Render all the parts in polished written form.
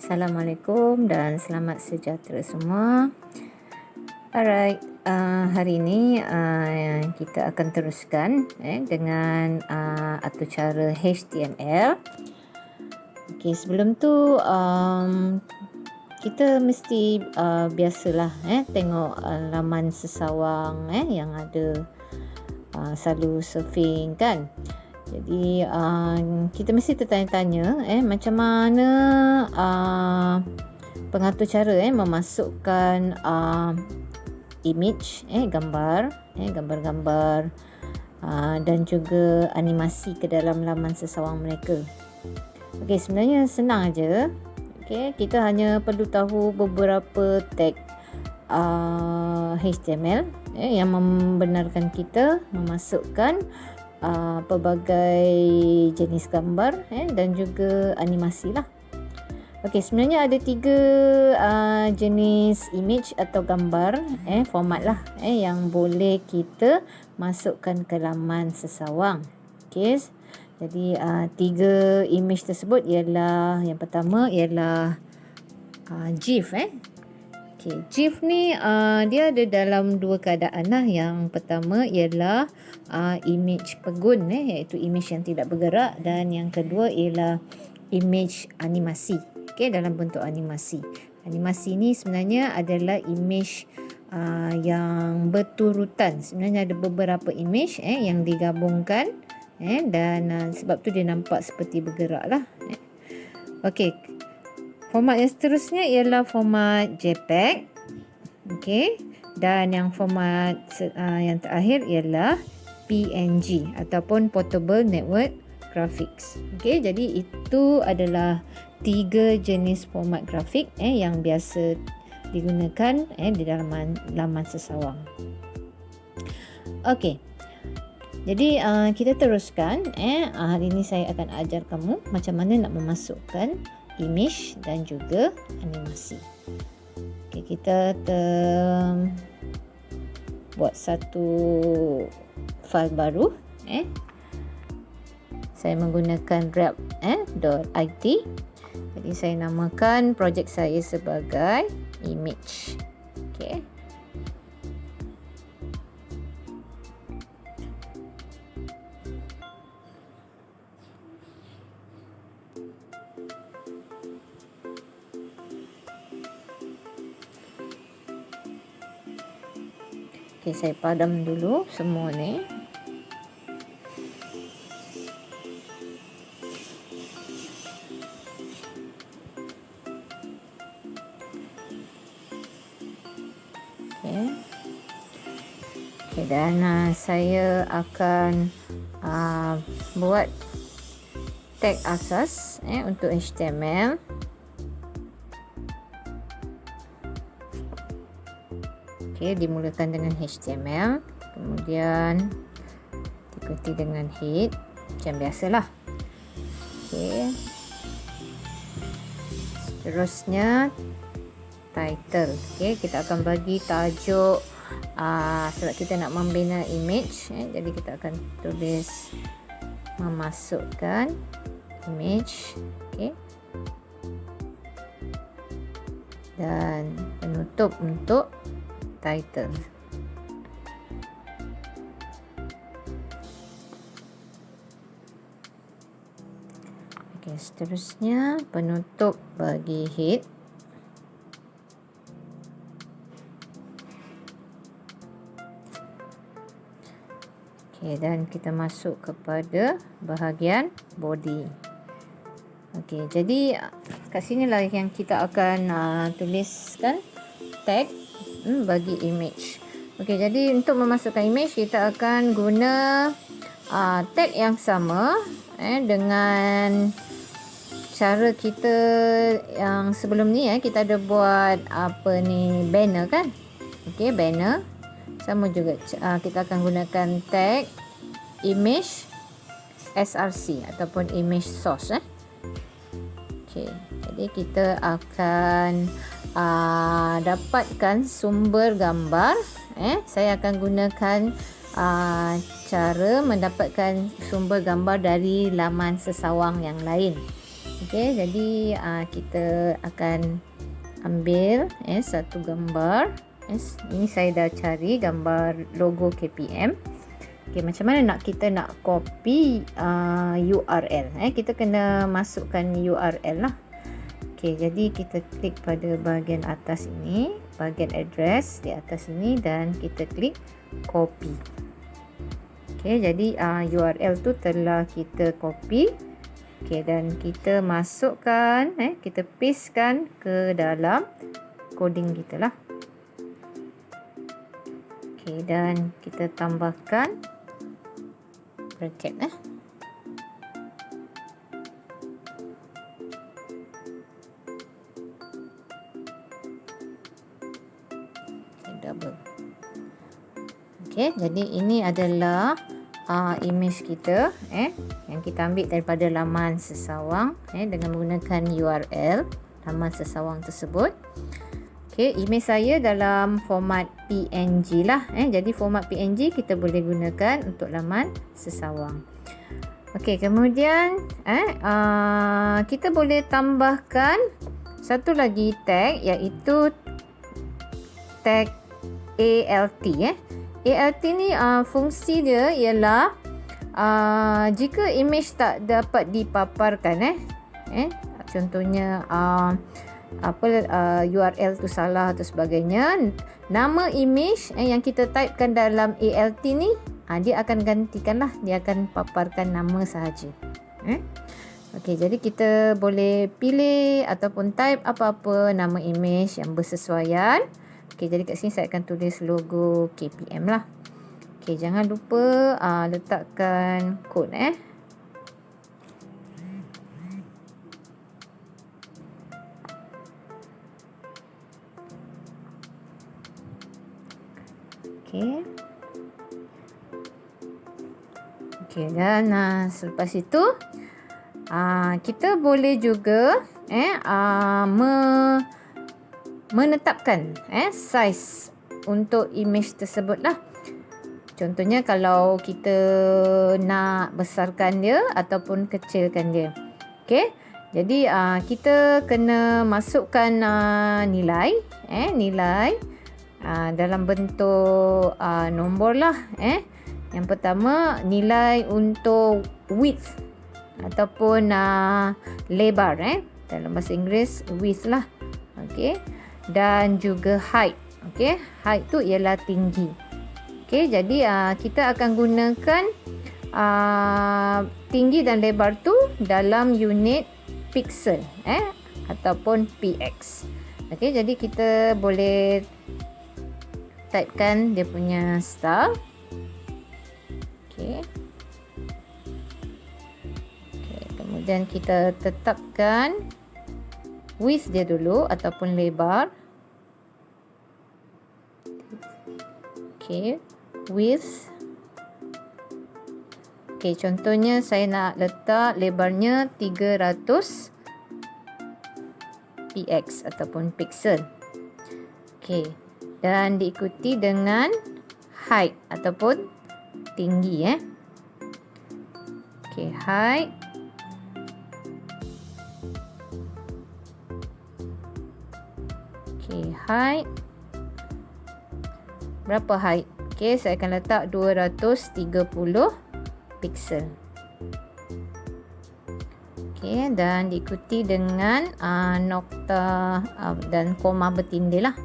Assalamualaikum dan selamat sejahtera semua. Alright, hari ini kita akan teruskan dengan atur cara HTML. Okay, sebelum tu kita mesti biasalah tengok laman sesawang yang ada selalu surfing kan. Jadi kita mesti tertanya-tanya macam mana pengatur cara memasukkan image gambar dan juga animasi ke dalam laman sesawang mereka. Okey, sebenarnya senang aja. Okey, kita hanya perlu tahu beberapa tag HTML yang membenarkan kita memasukkan pelbagai jenis gambar dan juga animasi lah. Okey, sebenarnya ada 3 jenis image atau gambar format lah yang boleh kita masukkan ke laman sesawang. Okey, jadi 3 image tersebut ialah, yang pertama ialah GIF. Okay, GIF ni dia ada dalam 2 keadaan lah. Yang pertama ialah image pegun iaitu image yang tidak bergerak, dan yang kedua ialah image animasi. Okay, dalam bentuk animasi. Animasi ni sebenarnya adalah image yang berturutan. Sebenarnya ada beberapa image yang digabungkan dan sebab tu dia nampak seperti bergerak lah. Okay, format yang seterusnya ialah format JPEG. Okey, dan yang format yang terakhir ialah PNG ataupun Portable Network Graphics. Okey, jadi itu adalah 3 jenis format grafik yang biasa digunakan di dalam laman sesawang. Okey, jadi kita teruskan. Hari ini saya akan ajar kamu macam mana nak memasukkan image dan juga animasi. Okay, kita buat satu file baru. Saya menggunakan grab.it. Jadi saya namakan projek saya sebagai image. Okay. Okay, saya padam dulu semua ni. Okay, dan saya akan buat tag asas untuk HTML. Okay, dimulakan dengan HTML, kemudian diikuti dengan head macam biasalah. Okay. Seterusnya title. Okay, kita akan bagi tajuk sebab kita nak membina image. Jadi kita akan tulis memasukkan image. Okay. Dan penutup untuk title. Okey, seterusnya penutup bagi head. Okey, dan kita masuk kepada bahagian body. Okey, jadi kat sinilah yang kita akan tuliskan tag bagi image. Okey, jadi untuk memasukkan image kita akan guna tag yang sama dengan cara kita yang sebelum ni. Kita ada buat banner kan. Okey, banner sama juga. Kita akan gunakan tag image src ataupun image source. Okey, jadi kita akan dapatkan sumber gambar. Saya akan gunakan cara mendapatkan sumber gambar dari laman sesawang yang lain. Okey, jadi kita akan ambil satu gambar. Ini saya dah cari gambar logo KPM. Okey, macam mana kita nak copy URL? Kita kena masukkan URL lah. Okey, jadi kita klik pada bahagian atas ini, bahagian address di atas ini, dan kita klik copy. Okey, jadi URL tu telah kita copy. Okey, dan kita masukkan, kita pastekan ke dalam coding kita lah. Okey, dan kita tambahkan bracket double. Okey, jadi ini adalah image kita yang kita ambil daripada laman Sesawang dengan menggunakan URL laman Sesawang tersebut. Okey, image saya dalam format PNG lah. Jadi format PNG kita boleh gunakan untuk laman Sesawang. Okey, kemudian kita boleh tambahkan satu lagi tag, iaitu tag ALT. ALT ni fungsi dia ialah jika image tak dapat dipaparkan, contohnya URL tu salah atau sebagainya, nama image yang kita typekan dalam ALT ni dia akan gantikanlah, dia akan paparkan nama sahaja. Okey, jadi kita boleh pilih ataupun type apa-apa nama image yang bersesuaian. Okey, jadi kat sini saya akan tulis logo KPM lah. Okey, jangan lupa letakkan kod Okey. Okey, dan selepas itu kita boleh juga menetapkan size untuk image tersebut lah. Contohnya kalau kita nak besarkan dia ataupun kecilkan dia. Okey, jadi kita kena masukkan nilai dalam bentuk nombor lah. Yang pertama, nilai untuk width ataupun lebar, dalam bahasa Inggeris width lah. Okey, dan juga height. Okey, height tu ialah tinggi. Okey, jadi kita akan gunakan tinggi dan lebar tu dalam unit pixel ataupun px. Okey, jadi kita boleh typekan dia punya style. Okey. Okey, kemudian kita tetapkan width dia dulu ataupun lebar. Okey, width. Okey, contohnya saya nak letak lebarnya 300 px ataupun pixel. Okey, dan diikuti dengan height ataupun tinggi. Okey, height. Okey, height. Berapa height? Okey, saya akan letak 230 pixel. Okey, dan diikuti dengan nokta dan koma bertindih lah.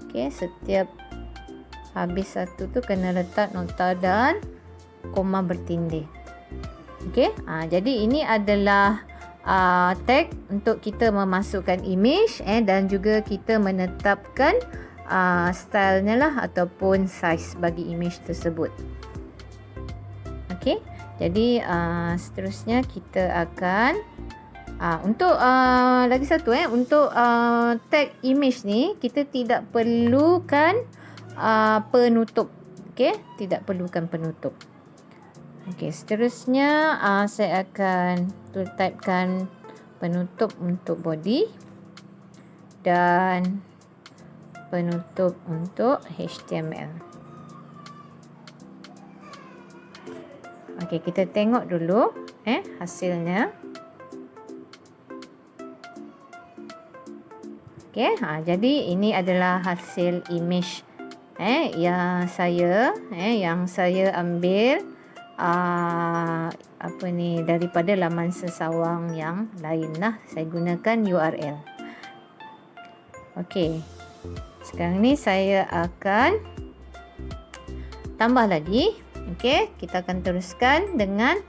Okey, setiap habis satu tu kena letak nokta dan koma bertindih. Okey, jadi ini adalah tag untuk kita memasukkan image dan juga kita menetapkan stylenya lah ataupun size bagi image tersebut. Okey, jadi seterusnya kita akan untuk lagi satu untuk tag image ni kita tidak perlukan penutup. Okey, tidak perlukan penutup. Okey, seterusnya saya akan typekan penutup untuk body dan penutup untuk HTML. Okey, kita tengok dulu hasilnya. Okey, jadi ini adalah hasil image yang saya ambil daripada laman sesawang yang lain lah. Saya gunakan URL. Okey. Sekarang ni saya akan tambah lagi. Okey, kita akan teruskan dengan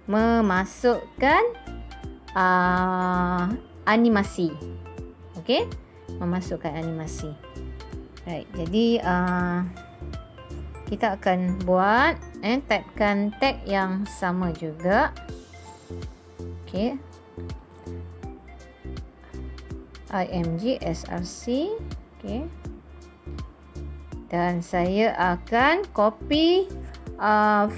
memasukkan animasi. Okey, memasukkan animasi. Right, jadi kita akan buat typekan tag yang sama juga. Okey. IMG SRC. Okey. Dan saya akan copy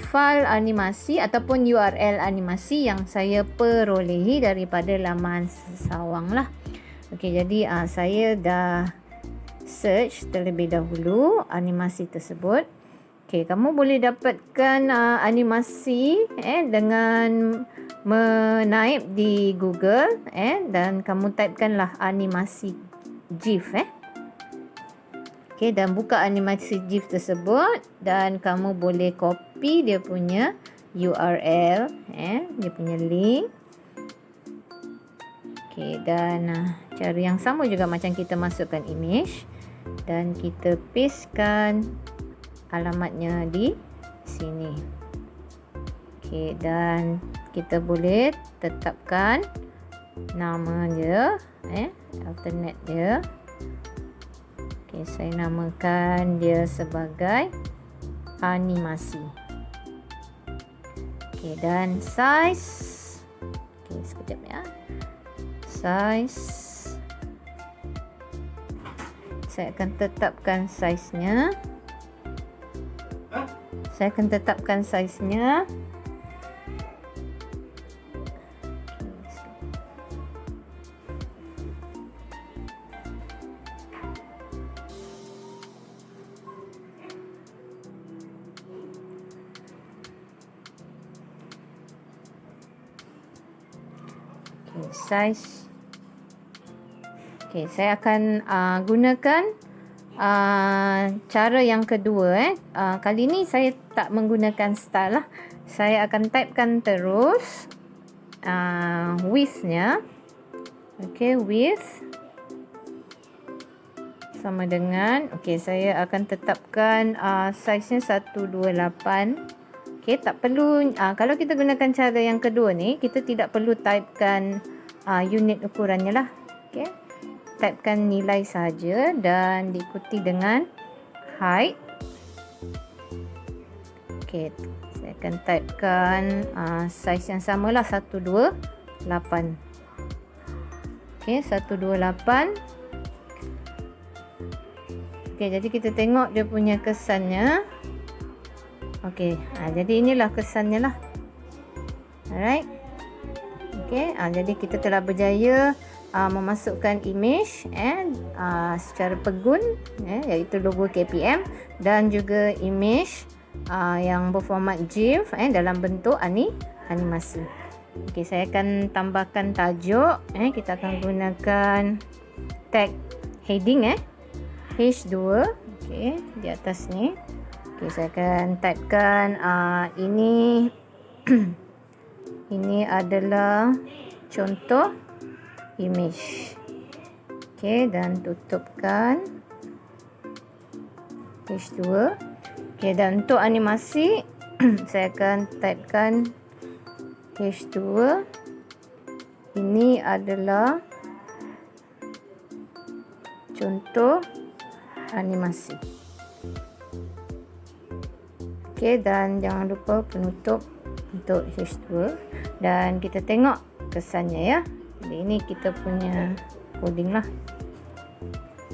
file animasi ataupun URL animasi yang saya perolehi daripada laman sesawang lah. Okey, jadi saya dah search terlebih dahulu animasi tersebut. Okey, kamu boleh dapatkan animasi dengan menaip di Google dan kamu typekanlah animasi GIF Okey, dan buka animasi GIF tersebut dan kamu boleh copy dia punya URL dia punya link. Okey, dan cara yang sama juga macam kita masukkan image dan kita pastekan alamatnya di sini. Okey, dan kita boleh tetapkan nama dia, alternate dia. Okey, saya namakan dia sebagai animasi. Okey, dan size. Okey, sekejap ya. Size. Saya akan tetapkan size-nya. Size. Okey, saya akan gunakan cara yang kedua. Kali ni saya tak menggunakan style lah. Saya akan typekan terus width-nya. Okey, width sama dengan, okey, saya akan tetapkan size-nya 128. Okey, tak perlu, kalau kita gunakan cara yang kedua ni, kita tidak perlu typekan unit ukurannya lah. Okey, typekan nilai saja dan diikuti dengan height. Okey, saya akan typekan size yang samalah 128. Okey, 128. Okey, jadi kita tengok dia punya kesannya. Okey, jadi inilah kesannya lah. Alright. Okey, jadi kita telah berjaya memasukkan image secara pegun iaitu logo KPM dan juga image yang berformat GIF dalam bentuk animasi. Okey, saya akan tambahkan tajuk. Kita akan gunakan tag heading H2. Okey, di atas ni. Okey, saya akan typekan ini ini adalah contoh image. Okey, dan tutupkan H2. Okey, dan untuk animasi saya akan typekan H2. Ini adalah contoh animasi. Okey, dan jangan lupa penutup untuk H2 dan kita tengok kesannya ya. Jadi ini kita punya coding lah.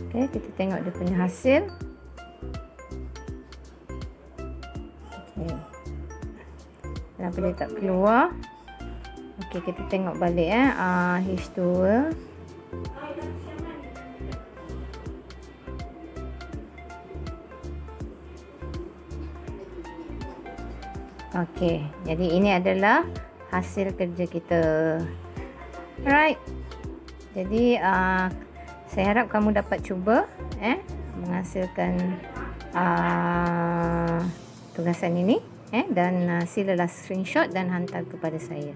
Okey, kita tengok dia punya hasil. Okey, kenapa dia tak keluar? Okey, kita tengok balik H2. Okey, jadi ini adalah hasil kerja kita. Alright. Jadi Saya harap kamu dapat cuba menghasilkan tugasan ini dan silalah screenshot dan hantar kepada saya.